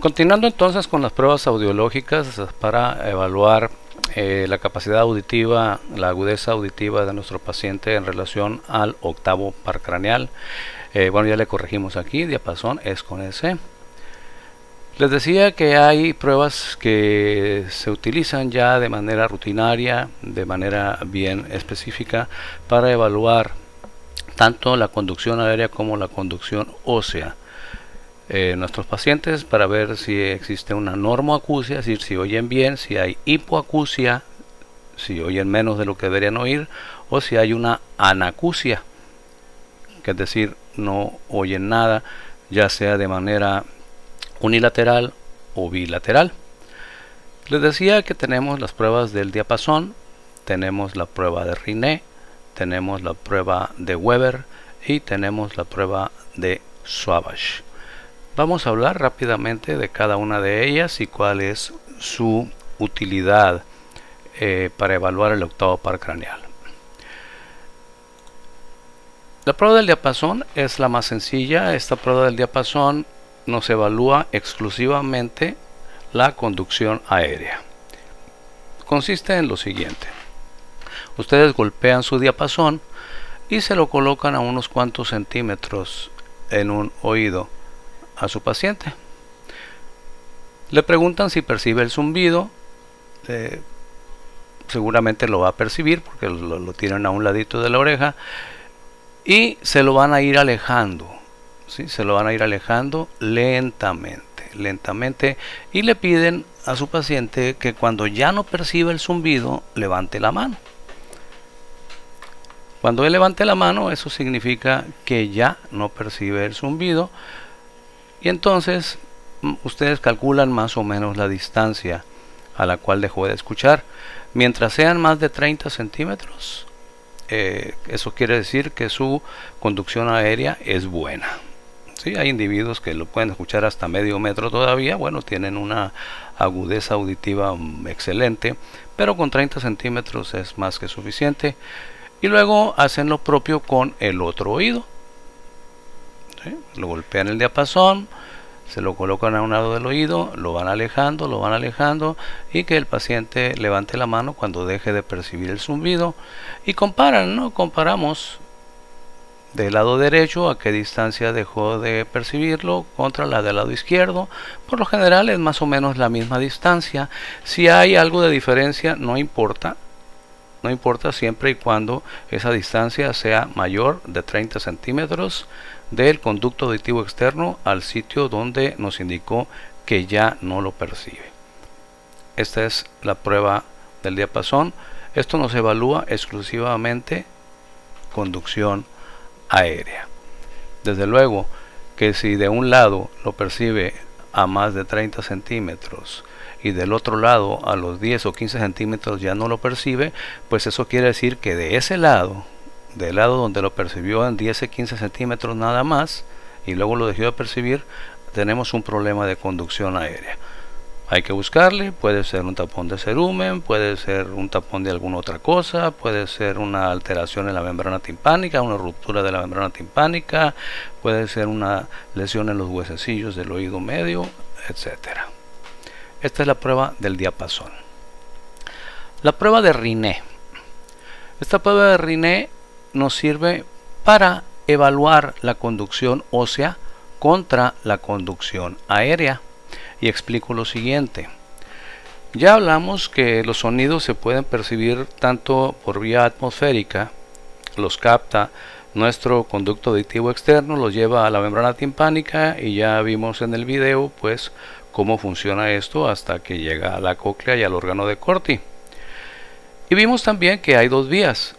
Continuando entonces con las pruebas audiológicas para evaluar la capacidad auditiva, la agudeza auditiva de nuestro paciente en relación al octavo par craneal. Bueno, ya le corregimos aquí, diapasón es con S. Les decía que hay pruebas que se utilizan ya de manera rutinaria, de manera bien específica, para evaluar tanto la conducción aérea como la conducción ósea. Nuestros pacientes, para ver si existe una normoacusia, es decir, si oyen bien, si hay hipoacusia, si oyen menos de lo que deberían oír, o si hay una anacusia, que es decir, no oyen nada, ya sea de manera unilateral o bilateral. Les decía que tenemos las pruebas del diapasón, tenemos la prueba de Riné, tenemos la prueba de Weber y tenemos la prueba de Sauvage. Vamos a hablar rápidamente de cada una de ellas y cuál es su utilidad para evaluar el octavo par craneal. La prueba del diapasón es la más sencilla. Esta prueba del diapasón nos evalúa exclusivamente la conducción aérea. Consiste en lo siguiente: ustedes golpean su diapasón y se lo colocan a unos cuantos centímetros en un oído a su paciente. Le preguntan si percibe el zumbido. Seguramente lo va a percibir porque lo tienen a un ladito de la oreja, y se lo van a ir alejando, ¿sí? Se lo van a ir alejando lentamente, y le piden a su paciente que cuando ya no perciba el zumbido levante la mano. Cuando él levante la mano, eso significa que ya no percibe el zumbido, y entonces ustedes calculan más o menos la distancia a la cual dejó de escuchar. Mientras sean más de 30 centímetros, eso quiere decir que su conducción aérea es buena. ¿Sí? Hay individuos que lo pueden escuchar hasta medio metro todavía, bueno, tienen una agudeza auditiva excelente, pero con 30 centímetros es más que suficiente. Y luego hacen lo propio con el otro oído. ¿Sí? Lo golpean el diapasón, se lo colocan a un lado del oído, lo van alejando, y que el paciente levante la mano cuando deje de percibir el zumbido, y comparan, ¿no? Comparamos del lado derecho a qué distancia dejó de percibirlo contra la del lado izquierdo. Por lo general es más o menos la misma distancia. Si hay algo de diferencia, no importa siempre y cuando esa distancia sea mayor de 30 centímetros del conducto auditivo externo al sitio donde nos indicó que ya no lo percibe. Esta es la prueba del diapasón. Esto nos evalúa exclusivamente conducción aérea. Desde luego que si de un lado lo percibe a más de 30 centímetros y del otro lado a los 10 o 15 centímetros ya no lo percibe, pues eso quiere decir que de ese lado, del lado donde lo percibió en 10 o 15 centímetros nada más y luego lo dejó de percibir, tenemos un problema de conducción aérea. Hay que buscarle, puede ser un tapón de cerumen, puede ser un tapón de alguna otra cosa, puede ser una alteración en la membrana timpánica, una ruptura de la membrana timpánica, puede ser una lesión en los huesecillos del oído medio, etcétera. Esta es la prueba del diapasón. La prueba de Riné. Esta prueba de Riné nos sirve para evaluar la conducción ósea contra la conducción aérea. Y explico lo siguiente. Ya hablamos que los sonidos se pueden percibir tanto por vía atmosférica, los capta nuestro conducto auditivo externo, los lleva a la membrana timpánica, y ya vimos en el video pues cómo funciona esto hasta que llega a la cóclea y al órgano de Corti. Y vimos también que hay dos vías: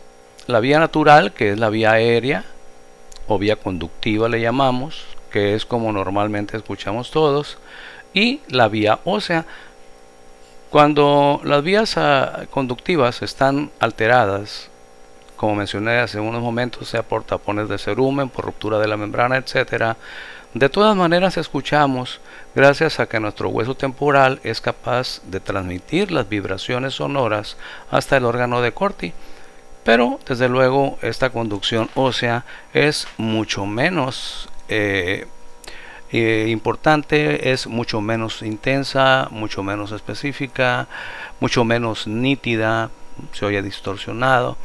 la vía natural, que es la vía aérea o vía conductiva le llamamos, que es como normalmente escuchamos todos, y la vía ósea. Cuando las vías conductivas están alteradas, como mencioné hace unos momentos, sea por tapones de cerumen, por ruptura de la membrana, etcétera, de todas maneras escuchamos, gracias a que nuestro hueso temporal es capaz de transmitir las vibraciones sonoras hasta el órgano de Corti. Pero desde luego esta conducción ósea es mucho menos importante, es mucho menos intensa, mucho menos específica, mucho menos nítida, se oye distorsionado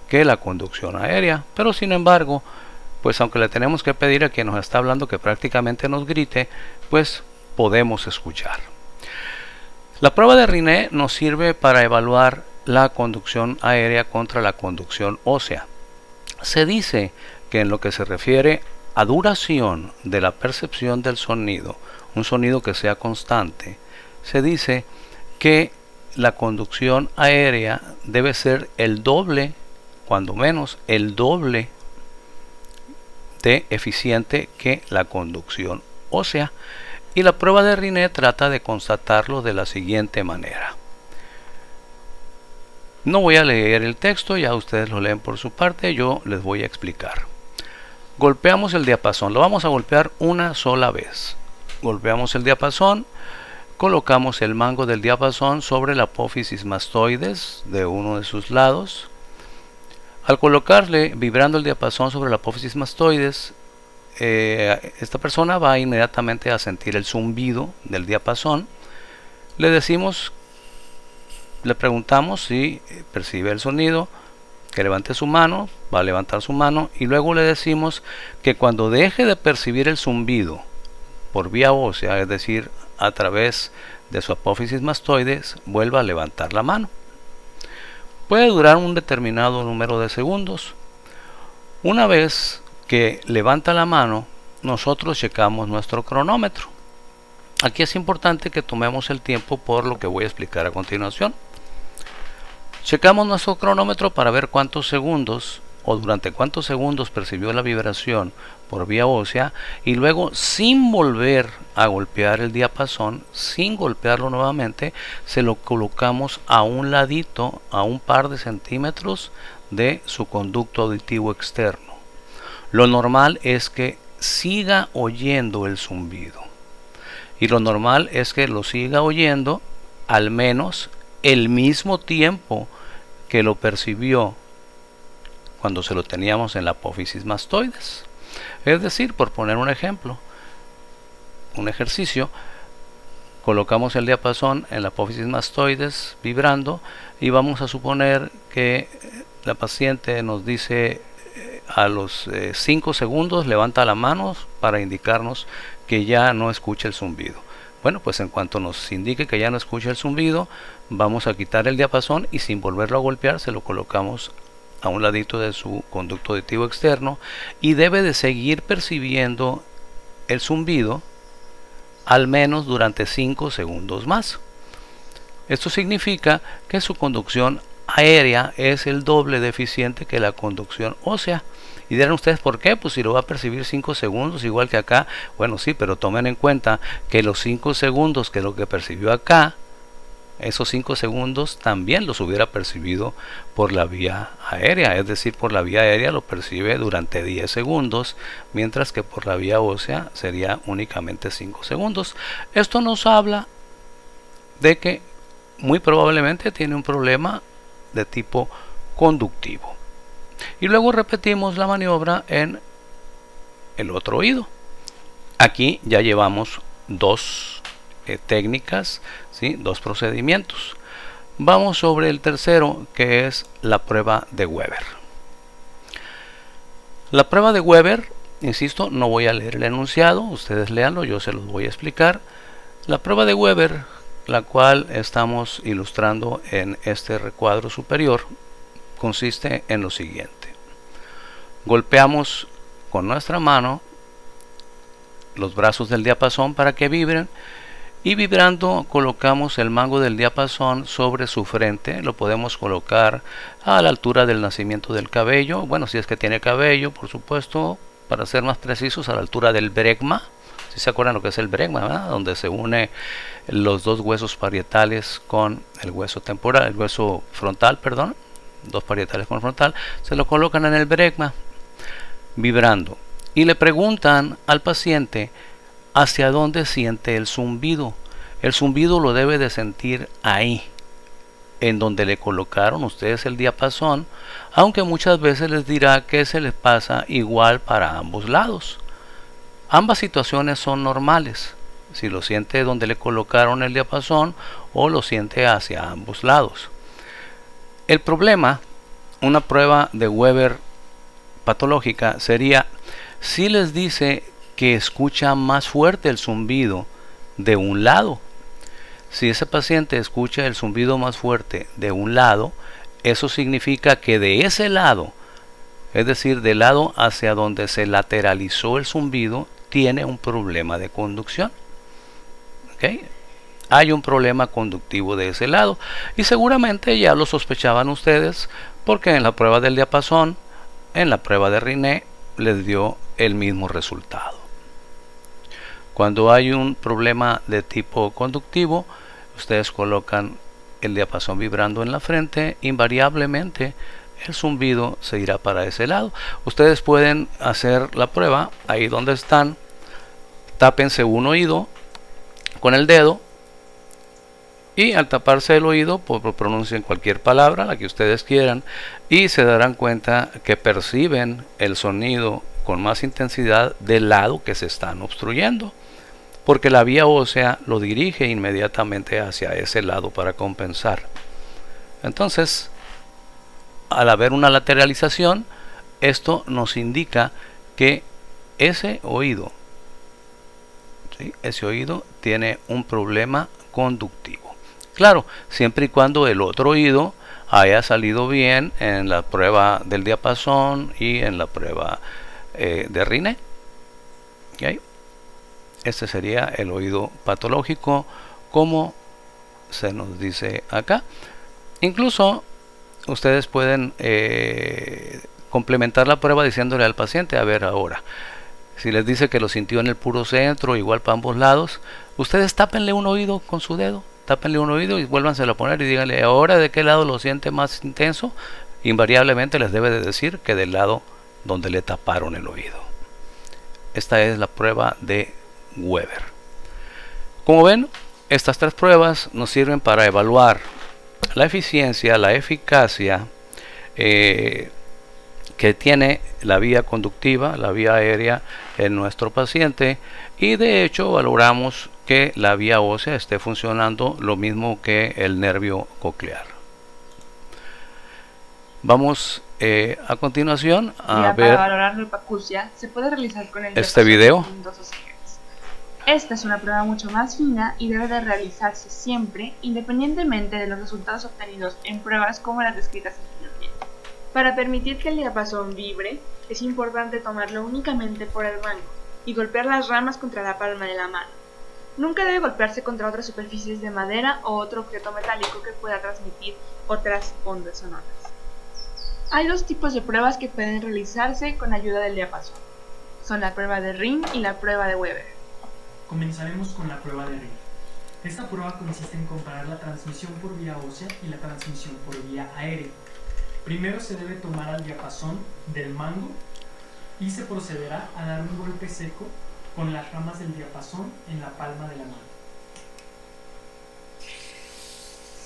que la conducción aérea. Pero sin embargo, pues aunque le tenemos que pedir a quien nos está hablando que prácticamente nos grite, pues podemos escuchar. La prueba de Rinne nos sirve para evaluar la conducción aérea contra la conducción ósea. Se dice que en lo que se refiere a duración de la percepción del sonido, un sonido que sea constante, se dice que la conducción aérea debe ser el doble, cuando menos el doble de eficiente que la conducción ósea. Y la prueba de Rinne trata de constatarlo de la siguiente manera. No voy a leer el texto, ya ustedes lo leen por su parte, yo les voy a explicar. Golpeamos el diapasón, lo vamos a golpear una sola vez. Golpeamos el diapasón, colocamos el mango del diapasón sobre la apófisis mastoides de uno de sus lados. Al colocarle, vibrando el diapasón sobre la apófisis mastoides, esta persona va inmediatamente a sentir el zumbido del diapasón. Le preguntamos si percibe el sonido, que levante su mano, va a levantar su mano, y luego le decimos que cuando deje de percibir el zumbido por vía ósea, es decir, a través de su apófisis mastoides, vuelva a levantar la mano. Puede durar un determinado número de segundos. Una vez que levanta la mano, nosotros checamos nuestro cronómetro. Aquí es importante que tomemos el tiempo por lo que voy a explicar a continuación. Checamos nuestro cronómetro para ver cuántos segundos o durante cuántos segundos percibió la vibración por vía ósea, y luego, sin volver a golpear el diapasón, sin golpearlo nuevamente, se lo colocamos a un ladito, a un par de centímetros de su conducto auditivo externo. Lo normal es que siga oyendo el zumbido, y lo normal es que lo siga oyendo al menos el mismo tiempo que lo percibió cuando se lo teníamos en la apófisis mastoides. Es decir, por poner un ejemplo, un ejercicio, colocamos el diapasón en la apófisis mastoides vibrando, y vamos a suponer que la paciente nos dice a los 5 segundos levanta la mano para indicarnos que ya no escucha el zumbido. Bueno, pues en cuanto nos indique que ya no escucha el zumbido, vamos a quitar el diapasón y sin volverlo a golpear se lo colocamos a un ladito de su conducto auditivo externo, y debe de seguir percibiendo el zumbido al menos durante 5 segundos más. Esto significa que su conducción aérea es el doble de eficiente que la conducción ósea. Y dirán ustedes, ¿por qué? Pues si lo va a percibir 5 segundos igual que acá. Bueno, sí, pero tomen en cuenta que los 5 segundos que lo que percibió acá, esos 5 segundos también los hubiera percibido por la vía aérea, es decir, por la vía aérea lo percibe durante 10 segundos, mientras que por la vía ósea sería únicamente 5 segundos. Esto nos habla de que muy probablemente tiene un problema de tipo conductivo. Y luego repetimos la maniobra en el otro oído. Aquí ya llevamos dos técnicas, ¿sí? Dos procedimientos. Vamos sobre el tercero, que es la prueba de Weber. La prueba de Weber, insisto, no voy a leer el enunciado, ustedes léanlo, yo se los voy a explicar. La prueba de Weber, la cual estamos ilustrando en este recuadro superior, consiste en lo siguiente. Golpeamos con nuestra mano los brazos del diapasón para que vibren, y vibrando colocamos el mango del diapasón sobre su frente. Lo podemos colocar a la altura del nacimiento del cabello, bueno, si es que tiene cabello, por supuesto, para ser más precisos, a la altura del bregma. Si se acuerdan lo que es el bregma, ¿verdad? Donde se une los dos huesos parietales con el hueso temporal, el hueso frontal, perdón, dos parietales con frontal, se lo colocan en el bregma, vibrando, y le preguntan al paciente hacia dónde siente el zumbido. El zumbido lo debe de sentir ahí, en donde le colocaron ustedes el diapasón, aunque muchas veces les dirá que se les pasa igual para ambos lados. Ambas situaciones son normales, si lo siente donde le colocaron el diapasón o lo siente hacia ambos lados. El problema, una prueba de Weber patológica, sería si les dice que escucha más fuerte el zumbido de un lado. Si ese paciente escucha el zumbido más fuerte de un lado, eso significa que de ese lado, es decir, del lado hacia donde se lateralizó el zumbido, tiene un problema de conducción. ¿Okay? Hay un problema conductivo de ese lado y seguramente ya lo sospechaban ustedes porque en la prueba del diapasón, en la prueba de Riné, les dio el mismo resultado. Cuando hay un problema de tipo conductivo, ustedes colocan el diapasón vibrando en la frente, invariablemente el zumbido se irá para ese lado. Ustedes pueden hacer la prueba ahí donde están, tápense un oído con el dedo y al taparse el oído pronuncien cualquier palabra, la que ustedes quieran, y se darán cuenta que perciben el sonido con más intensidad del lado que se están obstruyendo, porque la vía ósea lo dirige inmediatamente hacia ese lado para compensar. Entonces, al haber una lateralización, esto nos indica que ese oído, ¿sí?, ese oído tiene un problema conductivo. Claro, siempre y cuando el otro oído haya salido bien en la prueba del diapasón y en la prueba de Riné. ¿Okay? Este sería el oído patológico, como se nos dice acá. Incluso ustedes pueden complementar la prueba diciéndole al paciente, a ver ahora, si les dice que lo sintió en el puro centro, igual para ambos lados, ustedes tápenle un oído con su dedo, tápenle un oído y vuélvanselo a poner y díganle ahora de qué lado lo siente más intenso. Invariablemente les debe de decir que del lado donde le taparon el oído. Esta es la prueba de Weber. Como ven, estas tres pruebas nos sirven para evaluar la eficiencia, la eficacia que tiene la vía conductiva, la vía aérea en nuestro paciente, y de hecho valoramos que la vía ósea esté funcionando lo mismo que el nervio coclear. Vamos a continuación a ver para valorar la hipoacusia se puede realizar con el este video. Esta es una prueba mucho más fina y debe de realizarse siempre, independientemente de los resultados obtenidos en pruebas como las descritas anteriormente. Para permitir que el diapasón vibre, es importante tomarlo únicamente por el mango y golpear las ramas contra la palma de la mano. Nunca debe golpearse contra otras superficies de madera o otro objeto metálico que pueda transmitir otras ondas sonoras. Hay dos tipos de pruebas que pueden realizarse con ayuda del diapasón. Son la prueba de Ring y la prueba de Weber. Comenzaremos con la prueba de Ring. Esta prueba consiste en comparar la transmisión por vía ósea y la transmisión por vía aérea. Primero se debe tomar al diapasón del mango y se procederá a dar un golpe seco con las ramas del diapasón en la palma de la mano.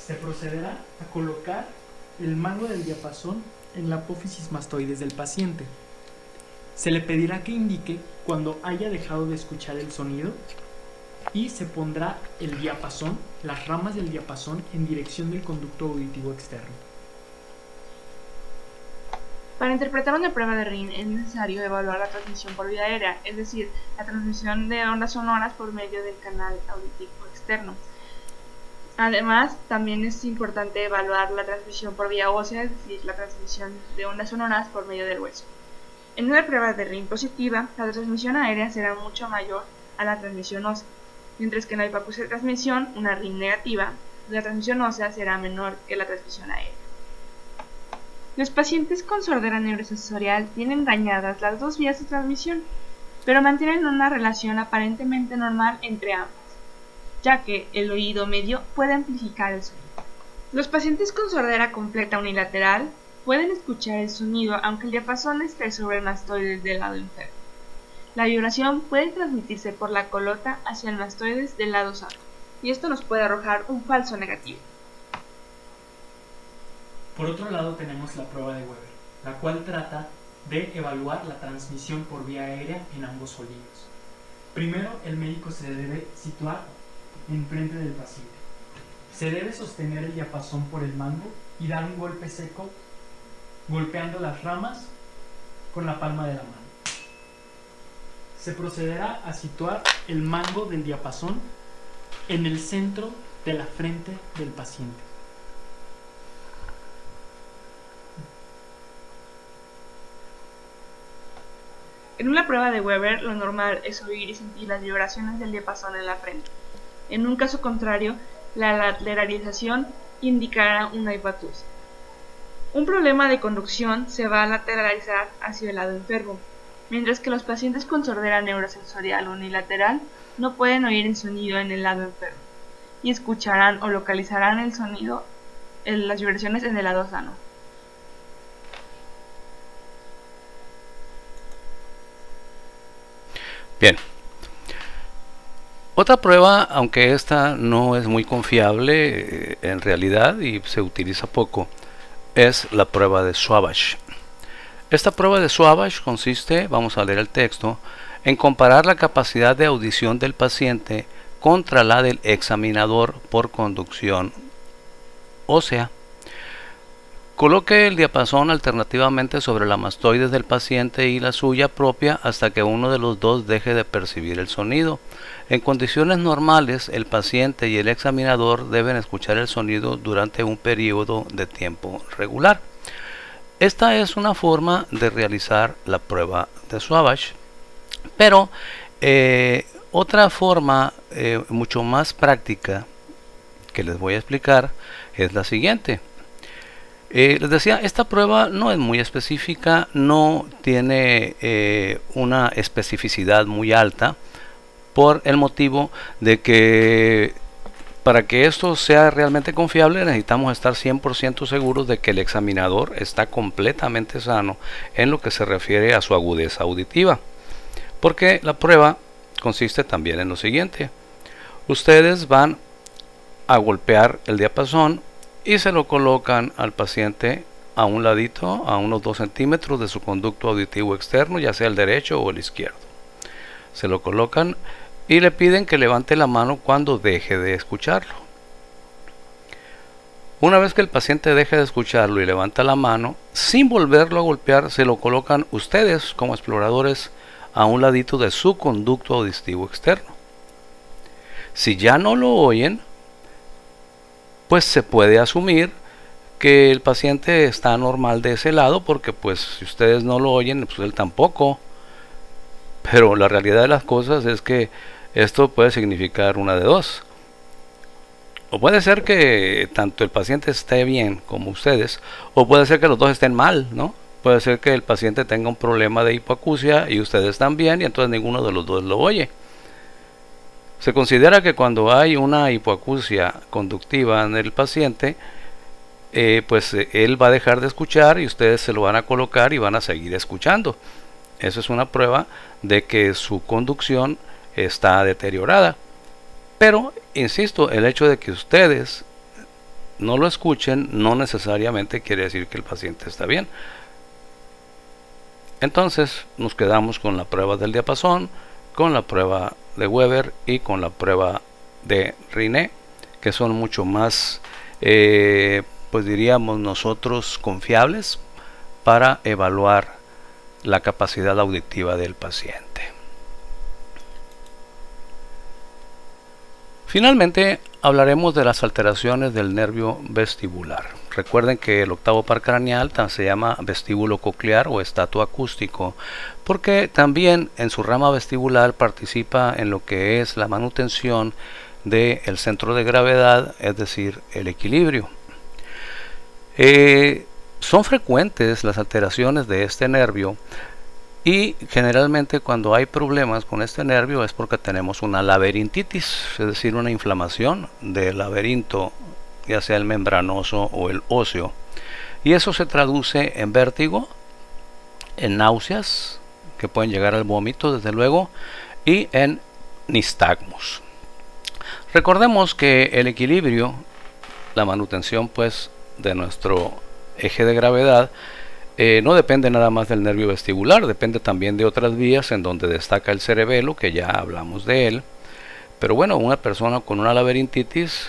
Se procederá a colocar el mango del diapasón en la apófisis mastoides del paciente. Se le pedirá que indique cuando haya dejado de escuchar el sonido y se pondrá el diapasón, las ramas del diapasón en dirección del conducto auditivo externo. Para interpretar una prueba de Ring es necesario evaluar la transmisión por vía aérea, es decir, la transmisión de ondas sonoras por medio del canal auditivo externo. Además, también es importante evaluar la transmisión por vía ósea, es decir, la transmisión de ondas sonoras por medio del hueso. En una prueba de Ring positiva, la transmisión aérea será mucho mayor a la transmisión ósea, mientras que en la hipoacusia de transmisión, una Ring negativa, la transmisión ósea será menor que la transmisión aérea. Los pacientes con sordera neurosensorial tienen dañadas las dos vías de transmisión, pero mantienen una relación aparentemente normal entre ambas, ya que el oído medio puede amplificar el sonido. Los pacientes con sordera completa unilateral pueden escuchar el sonido aunque el diapasón esté sobre el mastoides del lado enfermo. La vibración puede transmitirse por la colota hacia el mastoides del lado sano, y esto nos puede arrojar un falso negativo. Por otro lado tenemos la prueba de Weber, la cual trata de evaluar la transmisión por vía aérea en ambos oídos. Primero, el médico se debe situar enfrente del paciente. Se debe sostener el diapasón por el mango y dar un golpe seco golpeando las ramas con la palma de la mano. Se procederá a situar el mango del diapasón en el centro de la frente del paciente. En una prueba de Weber, lo normal es oír y sentir las vibraciones del diapasón en la frente. En un caso contrario, la lateralización indicará una hipoacusia. Un problema de conducción se va a lateralizar hacia el lado enfermo, mientras que los pacientes con sordera neurosensorial unilateral no pueden oír el sonido en el lado enfermo y escucharán o localizarán el sonido en las vibraciones en el lado sano. Bien. Otra prueba, aunque esta no es muy confiable en realidad y se utiliza poco, es la prueba de Swabash. Esta prueba de Swabash consiste, vamos a leer el texto, en comparar la capacidad de audición del paciente contra la del examinador por conducción ósea. Coloque el diapasón alternativamente sobre la mastoides del paciente y la suya propia hasta que uno de los dos deje de percibir el sonido. En condiciones normales, el paciente y el examinador deben escuchar el sonido durante un periodo de tiempo regular. Esta es una forma de realizar la prueba de Swabash, pero otra forma mucho más práctica que les voy a explicar es la siguiente. Les decía, esta prueba no es muy específica, no tiene una especificidad muy alta, por el motivo de que para que esto sea realmente confiable necesitamos estar 100% seguros de que el examinador está completamente sano en lo que se refiere a su agudeza auditiva, porque la prueba consiste también en lo siguiente: ustedes van a golpear el diapasón y se lo colocan al paciente a un ladito, a unos 2 centímetros de su conducto auditivo externo, ya sea el derecho o el izquierdo. Se lo colocan y le piden que levante la mano cuando deje de escucharlo. Una vez que el paciente deje de escucharlo y levanta la mano, sin volverlo a golpear, se lo colocan ustedes como exploradores a un ladito de su conducto auditivo externo. Si ya no lo oyen, pues se puede asumir que el paciente está normal de ese lado, porque pues si ustedes no lo oyen, pues él tampoco. Pero la realidad de las cosas es que esto puede significar una de dos. O puede ser que tanto el paciente esté bien como ustedes, o puede ser que los dos estén mal, ¿no? Puede ser que el paciente tenga un problema de hipoacusia y ustedes también, y entonces ninguno de los dos lo oye. Se considera que cuando hay una hipoacusia conductiva en el paciente, pues él va a dejar de escuchar y ustedes se lo van a colocar y van a seguir escuchando. Eso es una prueba de que su conducción está deteriorada. Pero, insisto, el hecho de que ustedes no lo escuchen no necesariamente quiere decir que el paciente está bien. Entonces nos quedamos con la prueba del diapasón, con la prueba de Weber y con la prueba de Rinne, que son mucho más, pues diríamos nosotros, confiables para evaluar la capacidad auditiva del paciente. Finalmente hablaremos de las alteraciones del nervio vestibular. Recuerden que el octavo par craneal se llama vestíbulo coclear o estato acústico, porque también en su rama vestibular participa en lo que es la manutención del centro de gravedad, es decir, el equilibrio. Son frecuentes las alteraciones de este nervio y generalmente cuando hay problemas con este nervio es porque tenemos una laberintitis, es decir, una inflamación del laberinto, ya sea el membranoso o el óseo, y eso se traduce en vértigo, en náuseas que pueden llegar al vómito desde luego, y en nistagmos. Recordemos que el equilibrio, la manutención pues de nuestro eje de gravedad, No depende nada más del nervio vestibular, depende también de otras vías en donde destaca el cerebelo, que ya hablamos de él. Pero bueno, una persona con una laberintitis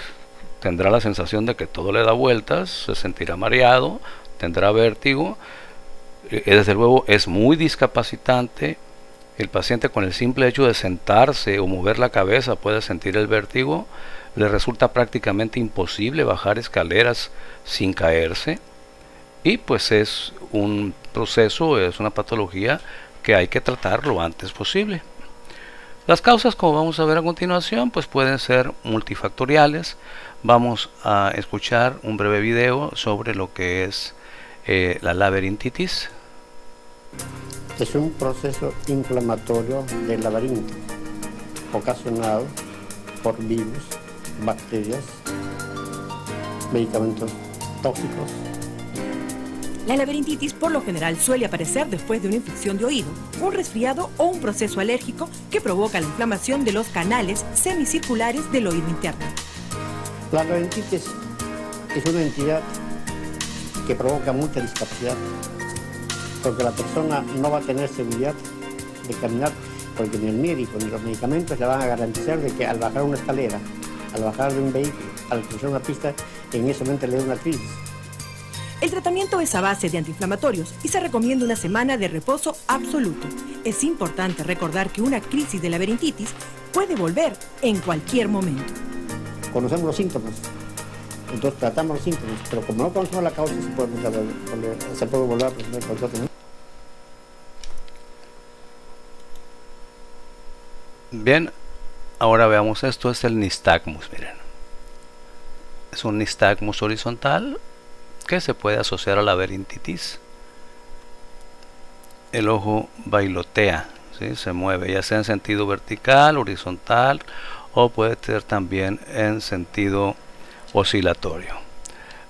tendrá la sensación de que todo le da vueltas, se sentirá mareado, tendrá vértigo. Desde luego es muy discapacitante. El paciente, con el simple hecho de sentarse o mover la cabeza, puede sentir el vértigo. Le resulta prácticamente imposible bajar escaleras sin caerse. Y pues es un proceso, es una patología que hay que tratar lo antes posible. Las causas, como vamos a ver a continuación, pues pueden ser multifactoriales. Vamos a escuchar un breve video sobre lo que es la laberintitis. Es un proceso inflamatorio del laberinto, ocasionado por virus, bacterias, medicamentos tóxicos. La laberintitis por lo general suele aparecer después de una infección de oído, un resfriado o un proceso alérgico que provoca la inflamación de los canales semicirculares del oído interno. La laberintitis es una entidad que provoca mucha discapacidad, porque la persona no va a tener seguridad de caminar, porque ni el médico ni los medicamentos le van a garantizar de que al bajar una escalera, al bajar de un vehículo, al cruzar una pista, en ese momento le da una crisis. El tratamiento es a base de antiinflamatorios y se recomienda una semana de reposo absoluto. Es importante recordar que una crisis de laberintitis puede volver en cualquier momento. Conocemos los síntomas, entonces tratamos los síntomas, pero como no conocemos la causa, se puede volver a presentar con nosotros, ¿no? Bien, ahora veamos esto, es el nistagmus, miren. Es un nistagmus horizontal que se puede asociar a la laberintitis. El ojo bailotea, ¿sí? Se mueve ya sea en sentido vertical, horizontal, o puede ser también en sentido oscilatorio.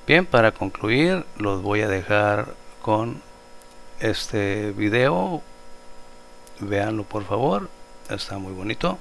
Bien, para concluir los voy a dejar con este video. Véanlo por favor, está muy bonito.